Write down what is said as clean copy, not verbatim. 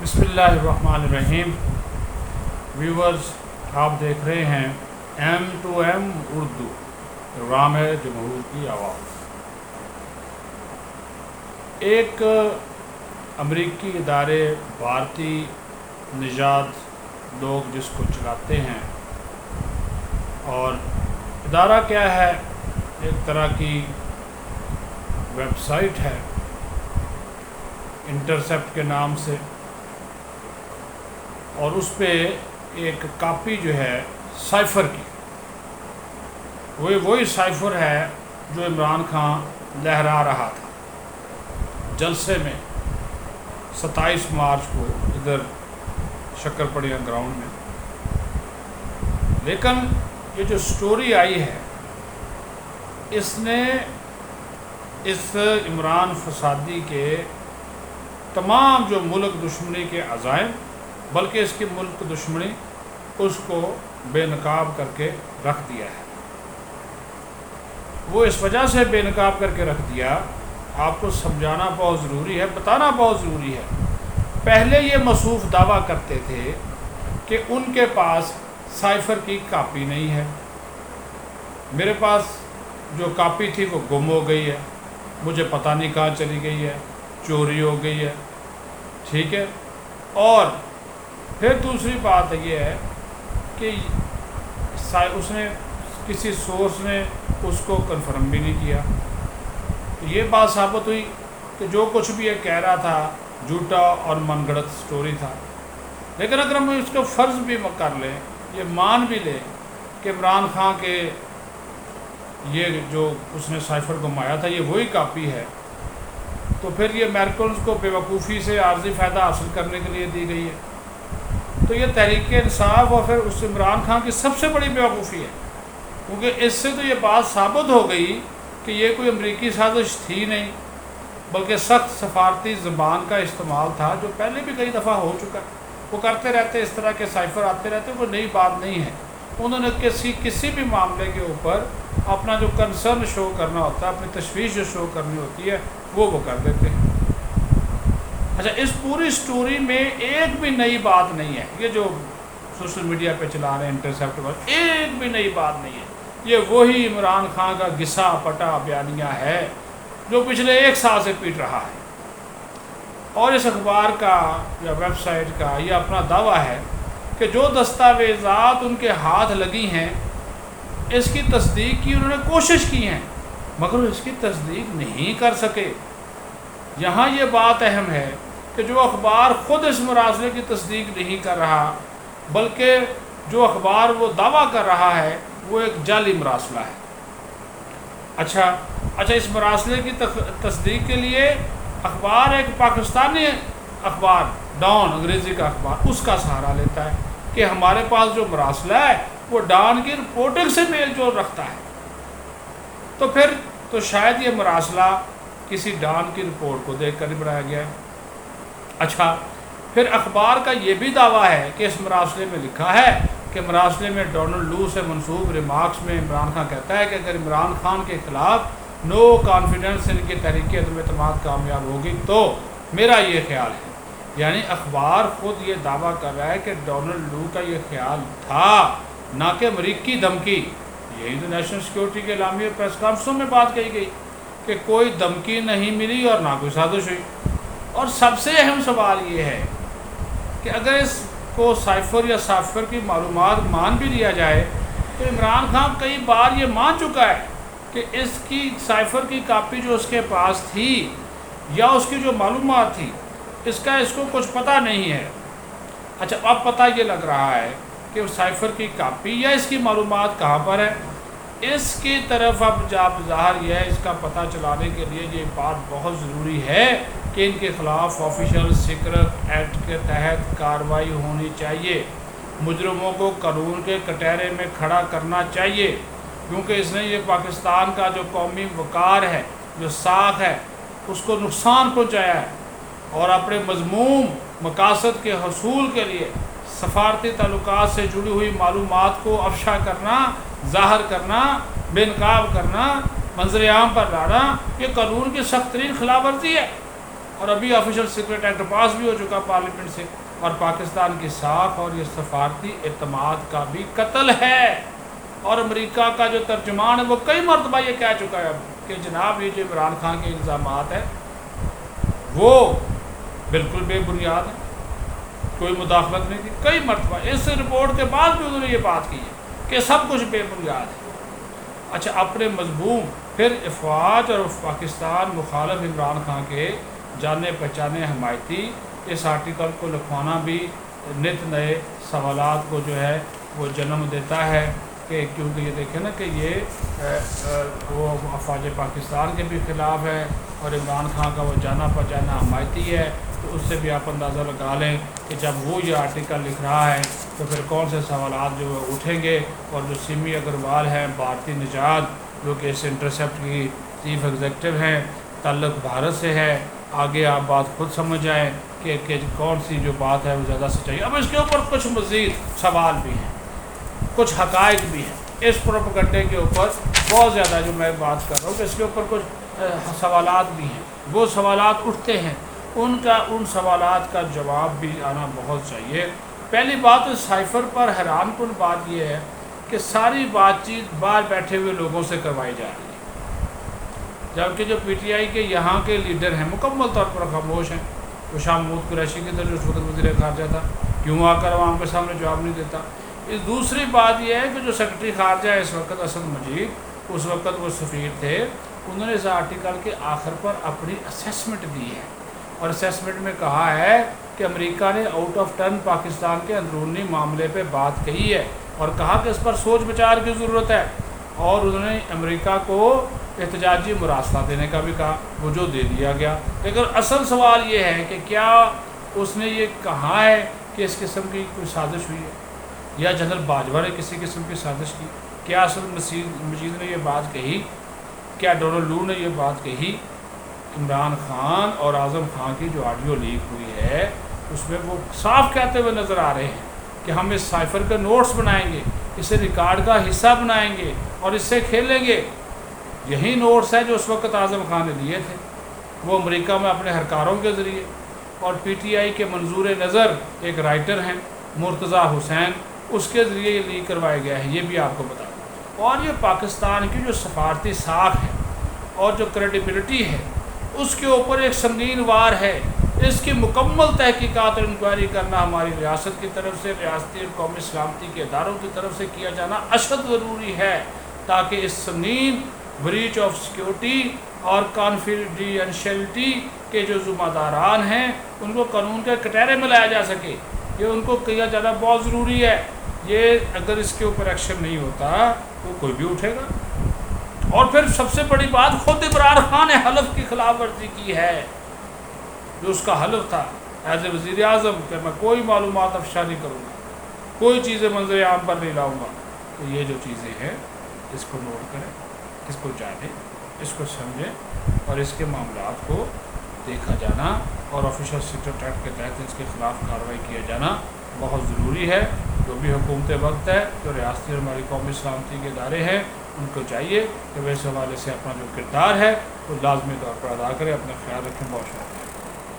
بسم اللہ الرحمن الرحیم. ویورز، آپ دیکھ رہے ہیں M2M اردو، پروگرام ہے جمہور کی آواز. ایک امریکی ادارے بھارتی نژاد لوگ جس کو چلاتے ہیں، اور ادارہ کیا ہے؟ ایک طرح کی ویب سائٹ ہے انٹرسیپٹ کے نام سے، اور اس پہ ایک کاپی جو ہے سائفر کی، وہی سائفر ہے جو عمران خان لہرا رہا تھا جلسے میں 27 مارچ کو ادھر شکر پڑیا گراؤنڈ میں. لیکن یہ جو سٹوری آئی ہے، اس نے اس عمران فسادی کے تمام جو ملک دشمنی کے عزائم، بلکہ اس کی ملک دشمنی، اس کو بے نقاب کر کے رکھ دیا ہے. وہ اس وجہ سے بے نقاب کر کے رکھ دیا، آپ کو سمجھانا بہت ضروری ہے، بتانا بہت ضروری ہے. پہلے یہ موصوف دعویٰ کرتے تھے کہ ان کے پاس سائفر کی کاپی نہیں ہے. میرے پاس جو کاپی تھی وہ گم ہو گئی ہے، مجھے پتہ نہیں کہاں چلی گئی ہے، چوری ہو گئی ہے. ٹھیک ہے. اور پھر دوسری بات یہ ہے کہ اس نے کسی سورس نے اس کو کنفرم بھی نہیں کیا. یہ بات ثابت ہوئی کہ جو کچھ بھی یہ کہہ رہا تھا جھوٹا اور من گھڑت سٹوری تھا. لیکن اگر ہم اس کو فرض بھی کر لیں، یہ مان بھی لیں کہ عمران خان کے یہ جو اس نے سائفر گمایا تھا یہ وہی کاپی ہے، تو پھر یہ امیریکنز کو بے وقوفی سے عارضی فائدہ حاصل کرنے کے لیے دی گئی ہے. تو یہ تحریک انصاف اور پھر اس عمران خان کی سب سے بڑی بے وقوفی ہے، کیونکہ اس سے تو یہ بات ثابت ہو گئی کہ یہ کوئی امریکی سازش تھی نہیں، بلکہ سخت سفارتی زبان کا استعمال تھا، جو پہلے بھی کئی دفعہ ہو چکا ہے. وہ کرتے رہتے، اس طرح کے سائفر آتے رہتے، کوئی نئی بات نہیں ہے. انہوں نے کسی بھی معاملے کے اوپر اپنا جو کنسرن شو کرنا ہوتا ہے، اپنی تشویش جو شو کرنی ہوتی ہے، وہ کر دیتے ہیں. اچھا، اس پوری سٹوری میں ایک بھی نئی بات نہیں ہے. یہ جو سوشل میڈیا پہ چلا رہے ہیں انٹرسیپٹ پر، ایک بھی نئی بات نہیں ہے. یہ وہی عمران خان کا گھسا پٹا بیانیہ ہے جو پچھلے 1 سال سے پیٹ رہا ہے. اور اس اخبار کا یا ویب سائٹ کا یہ اپنا دعویٰ ہے کہ جو دستاویزات ان کے ہاتھ لگی ہیں، اس کی تصدیق کی انہوں نے کوشش کی ہیں، مگر اس کی تصدیق نہیں کر سکے. یہاں یہ بات اہم ہے کہ جو اخبار خود اس مراسلے کی تصدیق نہیں کر رہا، بلکہ جو اخبار وہ دعویٰ کر رہا ہے وہ ایک جعلی مراسلہ ہے. اچھا، اس مراسلے کی تصدیق کے لیے اخبار ایک پاکستانی اخبار ڈان، انگریزی کا اخبار، اس کا سہارا لیتا ہے کہ ہمارے پاس جو مراسلہ ہے وہ ڈان کی رپورٹنگ سے میل جول رکھتا ہے. تو پھر تو شاید یہ مراسلہ کسی ڈان کی رپورٹ کو دیکھ کر ہی بنایا گیا ہے. اچھا، پھر اخبار کا یہ بھی دعویٰ ہے کہ اس مراسلے میں لکھا ہے کہ مراسلے میں ڈونلڈ لو سے منسوب ریمارکس میں عمران خان کہتا ہے کہ اگر عمران خان کے خلاف نو کانفیڈنس ان کی تحریک عدم اعتماد کامیاب ہوگی تو میرا یہ خیال ہے. یعنی اخبار خود یہ دعویٰ کر رہا ہے کہ ڈونلڈ لو کا یہ خیال تھا، نہ کہ امریکی دھمکی. یہی تو نیشنل سیکورٹی کے اعلامیہ پریس کانفرنسوں میں بات کہی گئی کہ کوئی دھمکی نہیں ملی اور نہ کوئی سازش ہوئی. اور سب سے اہم سوال یہ ہے کہ اگر اس کو سائفر یا سافر کی معلومات مان بھی لیا جائے تو عمران خان کئی بار یہ مان چکا ہے کہ اس کی سائفر کی کاپی جو اس کے پاس تھی یا اس کی جو معلومات تھی، اس کو کچھ پتہ نہیں ہے. اچھا، اب پتہ یہ لگ رہا ہے کہ وہ سائفر کی کاپی یا اس کی معلومات کہاں پر ہے. اس کی طرف اب جاب ظاہر یہ ہے، اس کا پتہ چلانے کے لیے یہ بات بہت ضروری ہے کہ ان کے خلاف آفیشل سیکرٹ ایکٹ کے تحت کارروائی ہونی چاہیے. مجرموں کو قانون کے کٹہرے میں کھڑا کرنا چاہیے، کیونکہ اس نے یہ پاکستان کا جو قومی وقار ہے، جو ساکھ ہے، اس کو نقصان پہنچایا ہے. اور اپنے مذموم مقاصد کے حصول کے لیے سفارتی تعلقات سے جڑی ہوئی معلومات کو افشا کرنا، ظاہر کرنا، بے نقاب کرنا، منظر عام پر لانا، یہ قانون کی سخت ترین خلاف ورزی ہے. اور ابھی آفیشل سیکرٹ ایکٹ پاس بھی ہو چکا پارلیمنٹ سے، اور پاکستان کی ساکھ اور یہ سفارتی اعتماد کا بھی قتل ہے۔ اور امریکہ کا جو ترجمان ہے وہ کئی مرتبہ یہ کہہ چکا ہے اب کہ جناب یہ جو عمران خان کے الزامات ہیں وہ بالکل بے بنیاد ہیں، کوئی مداخلت نہیں تھی۔ کئی مرتبہ اس رپورٹ کے بعد بھی انہوں نے یہ بات کی ہے کہ سب کچھ بے بنیاد ہے۔ اچھا، اپنے مضمون پھر افواج اور پاکستان مخالف عمران خان کے جانے پہچانے حمایتی اس آرٹیکل کو لکھوانا بھی نت نئے سوالات کو جو ہے وہ جنم دیتا ہے، کہ کیونکہ یہ دیکھیں نا کہ یہ وہ افواج پاکستان کے بھی خلاف ہے اور عمران خان کا وہ جانا پہچانا حمایتی ہے، تو اس سے بھی آپ اندازہ لگا لیں کہ جب وہ یہ آرٹیکل لکھ رہا ہے تو پھر کون سے سوالات جو اٹھیں گے۔ اور جو سیمی اگروال ہیں بھارتی نژاد، جو کہ اس انٹرسیپٹ کی چیف ایگزیکٹو ہیں، تعلق بھارت سے ہے، آگے آپ بات خود سمجھ جائیں کہ کون سی جو بات ہے وہ زیادہ سچائی۔ اب اس کے اوپر کچھ مزید سوال بھی ہیں، کچھ حقائق بھی ہیں، اس پروپیگنڈے کے اوپر بہت زیادہ جو میں بات کر رہا ہوں کہ اس کے اوپر کچھ سوالات بھی ہیں، وہ سوالات اٹھتے ہیں، ان سوالات کا جواب بھی آنا بہت چاہیے۔ پہلی بات تو سائفر پر حیران کن بات یہ ہے کہ ساری بات چیت باہر بیٹھے ہوئے لوگوں سے کروائی جا رہی ہے، جبکہ جو پی ٹی آئی کے یہاں کے لیڈر ہیں مکمل طور پر خاموش ہیں۔ وہ شاہ محمود قریشی کی طرف جو اس وقت وزیر خارجہ تھا، کیوں آ کر عوام کے سامنے جواب نہیں دیتا؟ دوسری بات یہ ہے کہ جو سیکرٹری خارجہ ہے اس وقت اسد مجید، اس وقت وہ سفیر تھے، انہوں نے اس آرٹیکل کے آخر پر اپنی اسیسمنٹ دی ہے، اور اسیسمنٹ میں کہا ہے کہ امریکہ نے آؤٹ آف ٹرن پاکستان کے اندرونی معاملے پہ بات کہی ہے اور کہا کہ اس پر سوچ بچار کی ضرورت ہے، اور انہوں نے امریکہ کو احتجاجی مراسلہ دینے کا بھی کہا، وہ جو دے دیا گیا۔ لیکن اصل سوال یہ ہے کہ کیا اس نے یہ کہا ہے کہ اس قسم کی کوئی سازش ہوئی ہے، یا جنرل باجوہ نے کسی قسم کی سازش کی؟ کیا اسد مجید نے یہ بات کہی؟ کیا ڈونلڈ لو نے یہ بات کہی؟ عمران خان اور اعظم خان کی جو آڈیو لیک ہوئی ہے اس میں وہ صاف کہتے ہوئے نظر آ رہے ہیں کہ ہم اس سائفر کے نوٹس بنائیں گے، اسے ریکارڈ کا حصہ بنائیں گے اور اس سے کھیلیں گے۔ یہی نوٹس ہے جو اس وقت اعظم خان نے دیے تھے، وہ امریکہ میں اپنے ہرکاروں کے ذریعے، اور پی ٹی آئی کے منظور نظر ایک رائٹر ہیں مرتضیٰ حسین، اس کے ذریعے یہ لیک کروایا گیا ہے، یہ بھی آپ کو بتا دوں۔ اور یہ پاکستان کی جو سفارتی ساکھ ہے اور جو کریڈیبلٹی ہے اس کے اوپر ایک سنگین وار ہے۔ اس کی مکمل تحقیقات اور انکوائری کرنا ہماری ریاست کی طرف سے، ریاستی اور قومی سلامتی کے اداروں کی طرف سے کیا جانا اشد ضروری ہے، تاکہ اس سنگین بریچ آف سیکیورٹی اور کانفیڈینشیلٹی کے جو ذمہ داران ہیں ان کو قانون کے کٹہرے میں لایا جا سکے، یہ ان کو کیا جانا بہت ضروری ہے۔ یہ اگر اس کے اوپر ایکشن نہیں ہوتا تو کوئی بھی اٹھے گا۔ اور پھر سب سے بڑی بات، خود عمران خان نے حلف کی خلاف ورزی کی ہے، جو اس کا حلف تھا ایز اے وزیر اعظم کہ میں کوئی معلومات افشا نہیں کروں گا، کوئی چیزیں منظر عام پر نہیں لاؤں گا۔ تو یہ جو چیزیں ہیں اس کو نوٹ کریں، اس کو جانیں، اس کو سمجھیں، اور اس کے معاملات کو دیکھا جانا اور آفیشل سیکرٹ ایکٹ کے تحت اس کے خلاف کارروائی کیا جانا بہت ضروری ہے۔ جو بھی حکومت وقت ہے، جو ریاستی اور ہماری قومی سلامتی کے ادارے ہیں، ان کو چاہیے کہ وہ اس حوالے سے اپنا جو کردار ہے وہ لازمی طور پر ادا کرے۔ اپنا خیال رکھیں، بہت شکریہ۔